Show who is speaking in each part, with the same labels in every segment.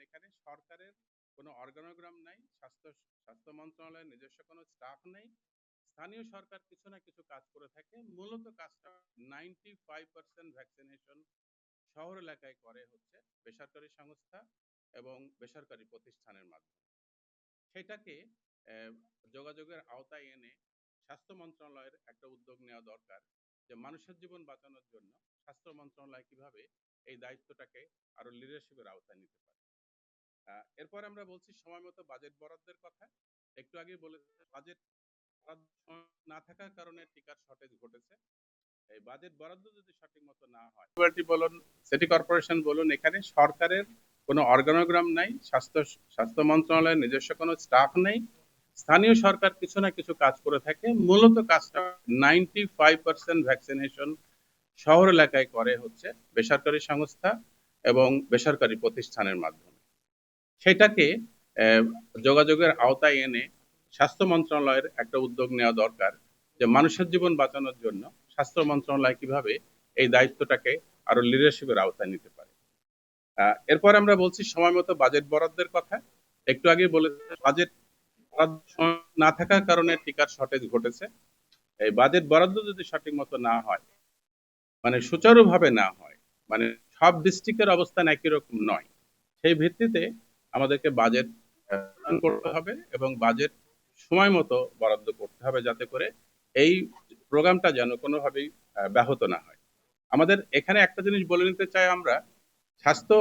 Speaker 1: এখানে সরকারের কোনো অর্গানোগ্রাম নাই, স্বাস্থ্য মন্ত্রণালয়ের নিজস্ব কোনো স্টাফ নেই। স্থানীয় সরকার কিছু না কিছু কাজ করে থাকে। মূলত কাজটা 95% ভ্যাকসিনেশন শহর এলাকায় করে হচ্ছে বেসরকারি সংস্থা এবং বেসরকারি প্রতিষ্ঠানের মাধ্যমে। সেটাকে আহ, যোগাযোগের আওতায় এনে স্বাস্থ্য মন্ত্রণালয়ের একটা উদ্যোগ নেওয়া দরকার যে মানুষের জীবন বাঁচানোর জন্য স্বাস্থ্য মন্ত্রণালয় কিভাবে এই দায়িত্বটাকে আরো লিডারশিপের আওতায় নিতে পারে। এরপর আমরা বলছি সময় মতো বাজেট বরাদ্দের কথা। একটু আগে বলে বাজেট না থাকার কারণে টিকার শর্টেজ ঘটেছে। এই বাজেট বরাদ্দ যদি সঠিক মতো না হয়, বলুন সিটি কর্পোরেশন বলুন, এখানে সরকারের কোনো অর্গানোগ্রাম নাই, স্বাস্থ্য মন্ত্রণালয়ের নিজস্ব কোনো স্টাফ নেই। স্থানীয় সরকার কিছু না কিছু কাজ করে থাকে। মূলত কাজটা 95% ভ্যাকসিনেশন শহর এলাকায় করে হচ্ছে বেসরকারি সংস্থা এবং বেসরকারি প্রতিষ্ঠানের মাধ্যমে। সেটাকে যোগাযোগের আওতায় এনে স্বাস্থ্য মন্ত্রণালয়ের একটা উদ্যোগ নেওয়া দরকার যে মানুষের জীবন বাঁচানোর জন্য স্বাস্থ্য মন্ত্রণালয় কিভাবে এই দায়িত্বটাকে আরো লিডারশিপের আওতায় নিতে পারে। এরপর আমরা বলছি সময় মতো বাজেট বরাদ্দের কথা। একটু আগে বলে বাজেট না থাকার কারণে টিকার শর্টেজ ঘটেছে। এই বাজেট বরাদ্দ যদি সঠিক মতো না হয়, মানে সুচারুভাবে না হয়, মানে সব ডিস্ট্রিক্টের অবস্থান একই রকম নয়, সেই ভিত্তিতে আমাদেরকে বাজেট করতে হবে এবং বাজেট সময় মতো বরাদ্দ করতে হবে যাতে করে এই প্রোগ্রামটা যেন কোনোভাবেই ব্যাহত না হয়। আমাদের এখানে একটা জিনিস বলে নিতে চাই, আমরা স্বাস্থ্য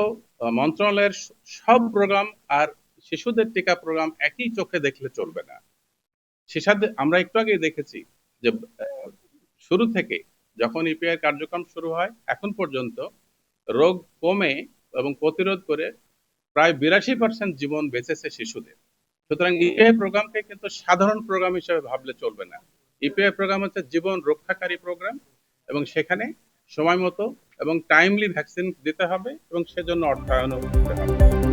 Speaker 1: মন্ত্রণালয়ের সব প্রোগ্রাম আর শিশুদের টিকা প্রোগ্রাম একই চোখে দেখলে চলবে না। শিশুদের আমরা একটু আগে দেখেছি যে শুরু থেকে যখন ইপিআই কার্যক্রম শুরু হয় এখন পর্যন্ত রোগ কমে এবং প্রতিরোধ করে প্রায় 82% জীবন বেঁচেছে শিশুদের। সুতরাং ইপিআই প্রোগ্রামকে কিন্তু সাধারণ প্রোগ্রাম হিসেবে ভাবলে চলবে না। ইপিআই প্রোগ্রাম হচ্ছে জীবন রক্ষাকারী প্রোগ্রাম এবং সেখানে সময় মতো এবং টাইমলি ভ্যাকসিন দিতে হবে এবং সেজন্য অর্থায়নও করতে হবে।